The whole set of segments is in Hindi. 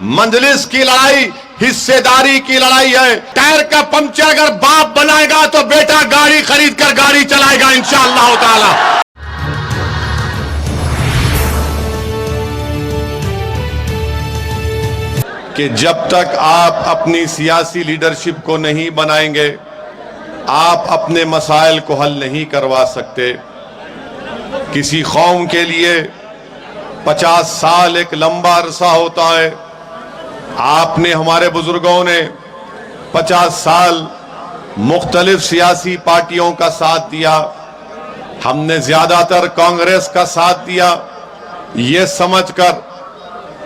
मंजलिस की लड़ाई हिस्सेदारी की लड़ाई है। टायर का पंक्चर अगर बाप बनाएगा तो बेटा गाड़ी खरीद कर गाड़ी चलाएगा इंशाअल्लाह ताला। कि जब तक आप अपनी सियासी लीडरशिप को नहीं बनाएंगे, आप अपने मसाइल को हल नहीं करवा सकते। किसी कौम के लिए 50 साल एक लंबा अरसा होता है। आपने, हमारे बुजुर्गों ने 50 साल मुख्तलिफ सियासी पार्टियों का साथ दिया। हमने ज्यादातर कांग्रेस का साथ दिया, ये समझकर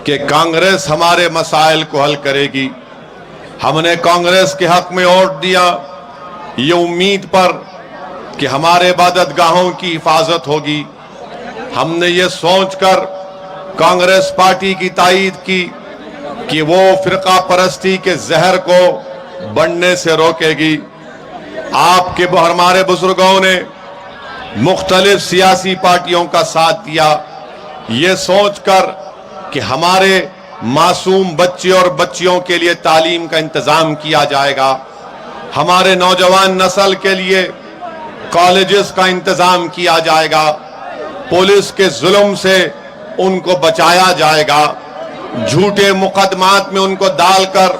कि कांग्रेस हमारे मसाइल को हल करेगी। हमने कांग्रेस के हक में वोट दिया ये उम्मीद पर कि हमारे इबादतगाहों की हिफाजत होगी। हमने ये सोचकर कांग्रेस पार्टी की तायीद की कि वो फिरका परस्ती के जहर को बढ़ने से रोकेगी। आपके हमारे बुजुर्गों ने मुख्तलिफ सियासी पार्टियों का साथ दिया, ये सोचकर कि हमारे मासूम बच्चे और बच्चियों के लिए तालीम का इंतजाम किया जाएगा, हमारे नौजवान नस्ल के लिए कॉलेजेस का इंतजाम किया जाएगा, पुलिस के जुल्म से उनको बचाया जाएगा, झूठे मुकदमात में उनको डालकर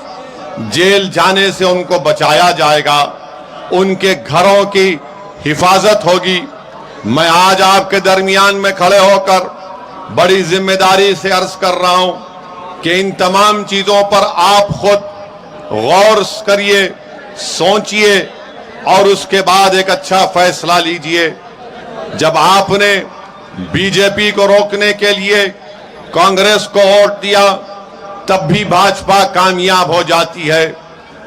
जेल जाने से उनको बचाया जाएगा, उनके घरों की हिफाजत होगी। मैं आज आपके दरमियान में खड़े होकर बड़ी जिम्मेदारी से अर्ज कर रहा हूं कि इन तमाम चीजों पर आप खुद गौर करिए, सोचिए और उसके बाद एक अच्छा फैसला लीजिए। जब आपने बीजेपी को रोकने के लिए कांग्रेस को वोट दिया, तब भी भाजपा कामयाब हो जाती है।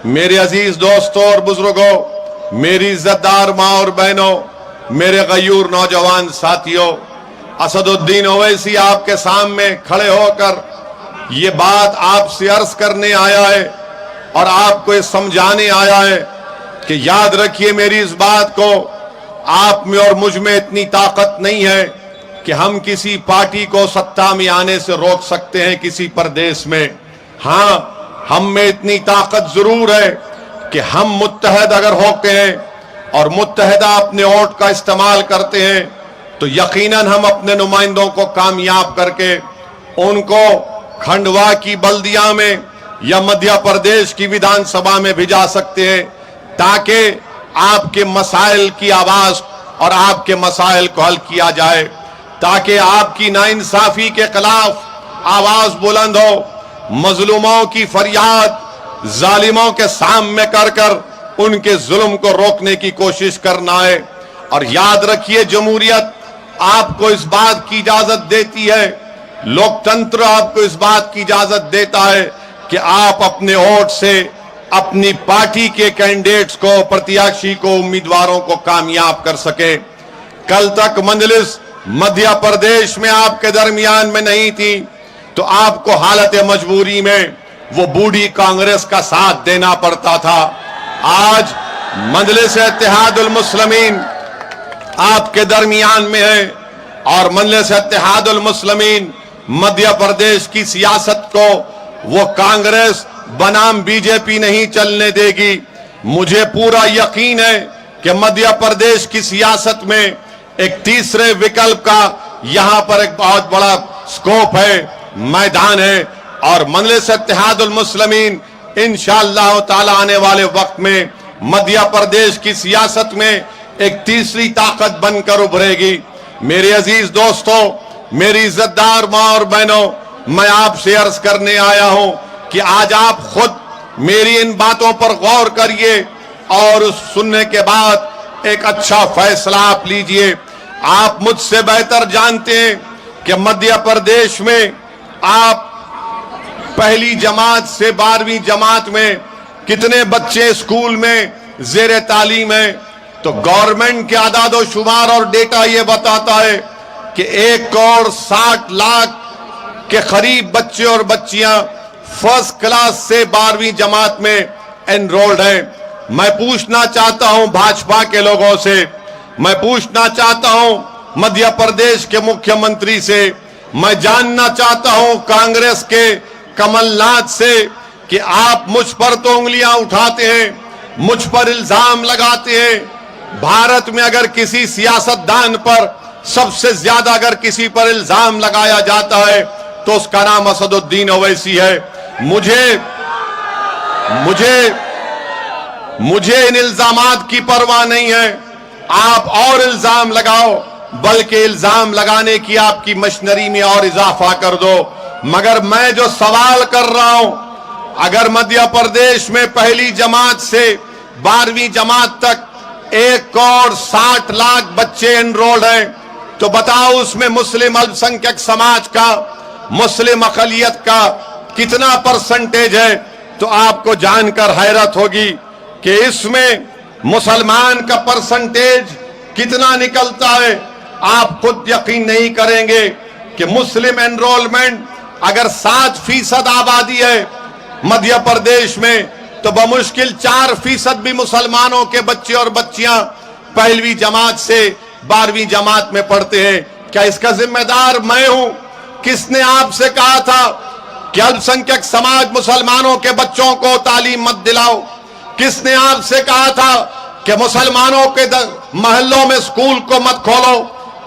मेरे अजीज दोस्तों और बुजुर्गों, मेरी इज्जतदार माँ और बहनों, मेरे गयूर नौजवान साथियों, असदुद्दीन ओवैसी आपके सामने खड़े होकर ये बात आपसे अर्ज करने आया है और आपको ये समझाने आया है कि याद रखिए मेरी इस बात को, आप में और मुझ में इतनी ताकत नहीं है कि हम किसी पार्टी को सत्ता में आने से रोक सकते हैं किसी प्रदेश में। हाँ, हम में इतनी ताकत जरूर है कि हम मुत्तहद अगर होते हैं और मुत्तहदा अपने वोट का इस्तेमाल करते हैं तो यकीनन हम अपने नुमाइंदों को कामयाब करके उनको खंडवा की बल्दिया में या मध्य प्रदेश की विधानसभा में भिजा सकते हैं, ताकि आपके मसाइल की आवाज और आपके मसाइल को हल किया जाए, ताकि आपकी नाइंसाफी के खिलाफ आवाज बुलंद हो, मजलूमों की फरियाद जालिमों के सामने कर कर उनके जुल्म को रोकने की कोशिश करना है। और याद रखिए, जमहूरियत आपको इस बात की इजाजत देती है, लोकतंत्र आपको इस बात की इजाजत देता है कि आप अपने वोट से अपनी पार्टी के कैंडिडेट्स को, प्रत्याशी को, उम्मीदवारों को कामयाब कर सके। कल तक मजलिस मध्य प्रदेश में आपके दरमियान में नहीं थी तो आपको हालत मजबूरी में वो बूढ़ी कांग्रेस का साथ देना पड़ता था। आज मजलिस इत्तेहादुल मुस्लिमीन आपके दरमियान में है और मजलिस इत्तेहादुल मुस्लिमीन मध्य प्रदेश की सियासत को वो कांग्रेस बनाम बीजेपी नहीं चलने देगी। मुझे पूरा यकीन है कि मध्य प्रदेश की सियासत में एक तीसरे विकल्प का यहां पर एक बहुत बड़ा स्कोप है, मैदान है और मजलिस इत्तेहादुल मुस्लिमीन इंशाअल्लाह ताला आने वाले वक्त में मध्य प्रदेश की सियासत में एक तीसरी ताकत बनकर उभरेगी। मेरे अजीज दोस्तों, मेरी इज्जतदार माँ और बहनों, मैं आपसे अर्ज करने आया हूं कि आज आप खुद मेरी इन बातों पर गौर करिए और सुनने के बाद एक अच्छा फैसला आप लीजिए। आप मुझसे बेहतर जानते हैं कि मध्य प्रदेश में आप पहली जमात से 12वीं जमात में कितने बच्चे स्कूल में जेर तालीम है, तो गवर्नमेंट के आदादो शुमार और डेटा ये बताता है कि 1,60,00,000 के करीब बच्चे और बच्चियां फर्स्ट क्लास से 12वीं जमात में एनरोल्ड हैं। मैं पूछना चाहता हूं भाजपा के लोगों से, मैं पूछना चाहता हूं मध्य प्रदेश के मुख्यमंत्री से, मैं जानना चाहता हूं कांग्रेस के कमलनाथ से कि आप मुझ पर तो उंगलियां उठाते हैं, मुझ पर इल्जाम लगाते हैं। भारत में अगर किसी सियासतदान पर सबसे ज्यादा अगर किसी पर इल्जाम लगाया जाता है तो उसका नाम असदुद्दीन ओवैसी है। मुझे इन इल्जामात की परवाह नहीं है। आप और इल्जाम लगाओ, बल्कि इल्जाम लगाने की आपकी मशीनरी में और इजाफा कर दो। मगर मैं जो सवाल कर रहा हूं, अगर मध्य प्रदेश में पहली जमात से 12वीं जमात तक 1,60,00,000 बच्चे एनरोल्ड हैं, तो बताओ उसमें मुस्लिम अल्पसंख्यक समाज का, मुस्लिम अकलियत का कितना परसेंटेज है? तो आपको जानकर हैरत होगी कि इसमें मुसलमान का परसेंटेज कितना निकलता है। आप खुद यकीन नहीं करेंगे कि मुस्लिम एनरोलमेंट अगर 7% आबादी है मध्य प्रदेश में, तो बमुश्किल 4% भी मुसलमानों के बच्चे और बच्चियां पहलवी जमात से 12वीं जमात में पढ़ते हैं। क्या इसका जिम्मेदार मैं हूं? किसने आपसे कहा था कि अल्पसंख्यक समाज मुसलमानों के बच्चों को तालीम मत दिलाओ? किसने आपसे कहा था कि मुसलमानों के मोहल्लों में स्कूल को मत खोलो?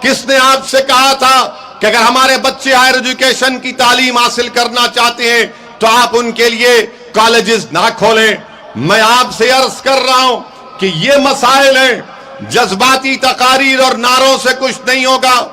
किसने आपसे कहा था कि अगर हमारे बच्चे हायर एजुकेशन की तालीम हासिल करना चाहते हैं तो आप उनके लिए कॉलेजेस ना खोलें? मैं आपसे अर्ज कर रहा हूं कि ये मसाइल हैं, जज्बाती तकारीर और नारों से कुछ नहीं होगा।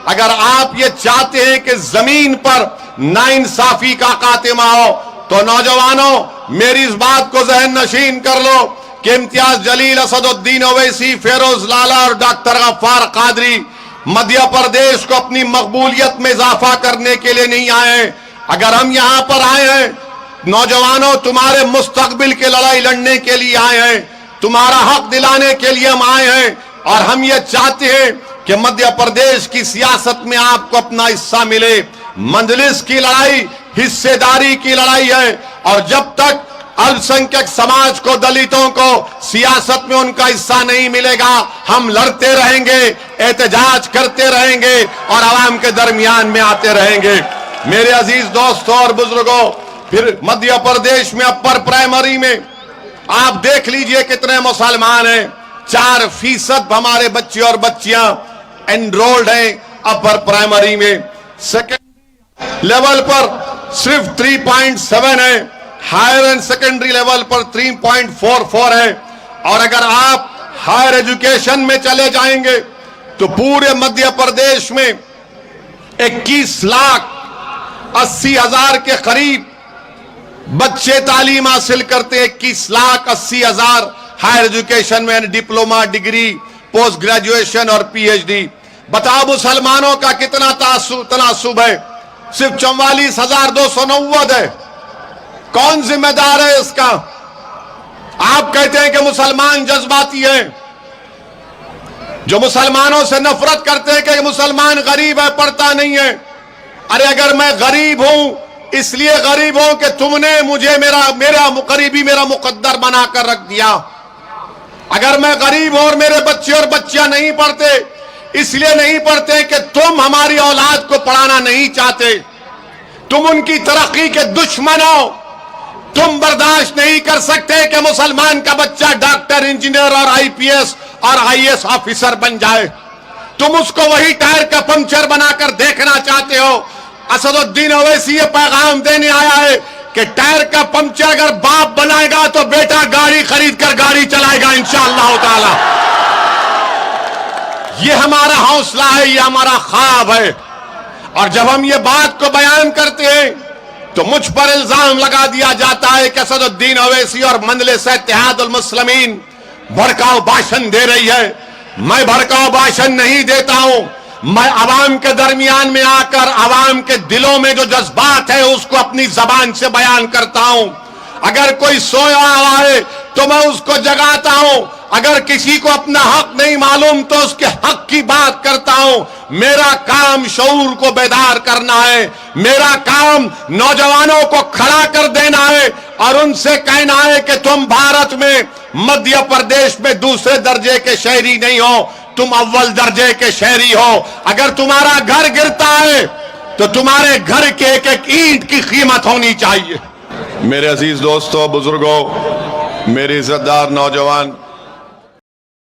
अगर आप ये चाहते हैं कि जमीन पर नाइंसाफी का खात्मा हो, तो नौजवानों मेरी इस बात को जहन नशीन कर लो कि इम्तियाज जलील, असदुद्दीन ओवैसी, फेरोज लाला और डॉक्टर गफ्फार कादरी मध्य प्रदेश को अपनी मकबूलियत में इजाफा करने के लिए नहीं आए हैं। अगर हम यहां पर आए हैं, नौजवानों तुम्हारे मुस्तकबिल की लड़ाई लड़ने के लिए आए हैं, तुम्हारा हक दिलाने के लिए हम आए हैं, और हम ये चाहते हैं कि मध्य प्रदेश की सियासत में आपको अपना हिस्सा मिले। मंजलिस की लड़ाई हिस्सेदारी की लड़ाई है, और जब तक अल्पसंख्यक समाज को, दलितों को सियासत में उनका हिस्सा नहीं मिलेगा, हम लड़ते रहेंगे, एहतजाज करते रहेंगे और आवाम के दरमियान में आते रहेंगे। मेरे अजीज दोस्तों और बुजुर्गों, फिर मध्य प्रदेश में अपर प्राइमरी में आप देख लीजिए कितने मुसलमान हैं। 4% हमारे बच्चे और बच्चियां एनरोल्ड हैं अपर प्राइमरी में। सेकेंडरी लेवल पर सिर्फ 3.7 है, हायर एंड सेकेंडरी लेवल पर 3.44 है। और अगर आप हायर एजुकेशन में चले जाएंगे तो पूरे मध्य प्रदेश में 21,80,000 के करीब बच्चे तालीम हासिल करते हैं। 21,80,000 हायर एजुकेशन में, डिप्लोमा, डिग्री, पोस्ट ग्रेजुएशन और पीएचडी। बताओ मुसलमानों का कितना तनासुब है? सिर्फ 44,290 है। कौन जिम्मेदार है इसका? आप कहते हैं कि मुसलमान जज्बाती हैं, जो मुसलमानों से नफरत करते हैं कि मुसलमान गरीब है, पढ़ता नहीं है। अरे अगर मैं गरीब हूं, इसलिए गरीब हूं कि तुमने मुझे मेरा गरीबी मेरा मुकद्दर बनाकर रख दिया। अगर मैं गरीब हूं और मेरे बच्चे और बच्चियां नहीं पढ़ते, इसलिए नहीं पढ़ते कि तुम हमारी औलाद को पढ़ाना नहीं चाहते, तुम उनकी तरक्की के दुश्मन हो। तुम बर्दाश्त नहीं कर सकते कि मुसलमान का बच्चा डॉक्टर, इंजीनियर और आईपीएस और आईएएस ऑफिसर बन जाए। तुम उसको वही टायर का पंक्चर बनाकर देखना चाहते हो। असदुद्दीन ओवैसी ये पैगाम देने आया है कि टायर का पंक्चर अगर बाप बनाएगा तो बेटा गाड़ी खरीद कर गाड़ी चलाएगा इंशाअल्लाह ताला। ये हमारा हौसला है, ये हमारा ख्वाब है। और जब हम ये बात को बयान करते हैं तो मुझ पर इल्जाम लगा दिया जाता है कि असदुद्दीन ओवैसी और मजलिस इत्तेहादुल मुस्लिमीन भड़काऊ भाषण दे रही है। मैं भड़काऊ भाषण नहीं देता हूं, मैं आवाम के दरमियान में आकर आवाम के दिलों में जो जज्बात है उसको अपनी जबान से बयान करता हूं। अगर कोई सोया हुआ है तो मैं उसको जगाता हूं। अगर किसी को अपना हक नहीं मालूम तो उसके हक की बात करता हूं। मेरा काम शऊर को बेदार करना है, मेरा काम नौजवानों को खड़ा कर देना है और उनसे कहना है कि तुम भारत में मध्य प्रदेश में दूसरे दर्जे के शहरी नहीं हो, तुम अव्वल दर्जे के शहरी हो। अगर तुम्हारा घर गिरता है तो तुम्हारे घर के एक एक ईंट की कीमत होनी चाहिए। मेरे अजीज दोस्तों, बुजुर्गों, मेरे इज्जतदार नौजवान,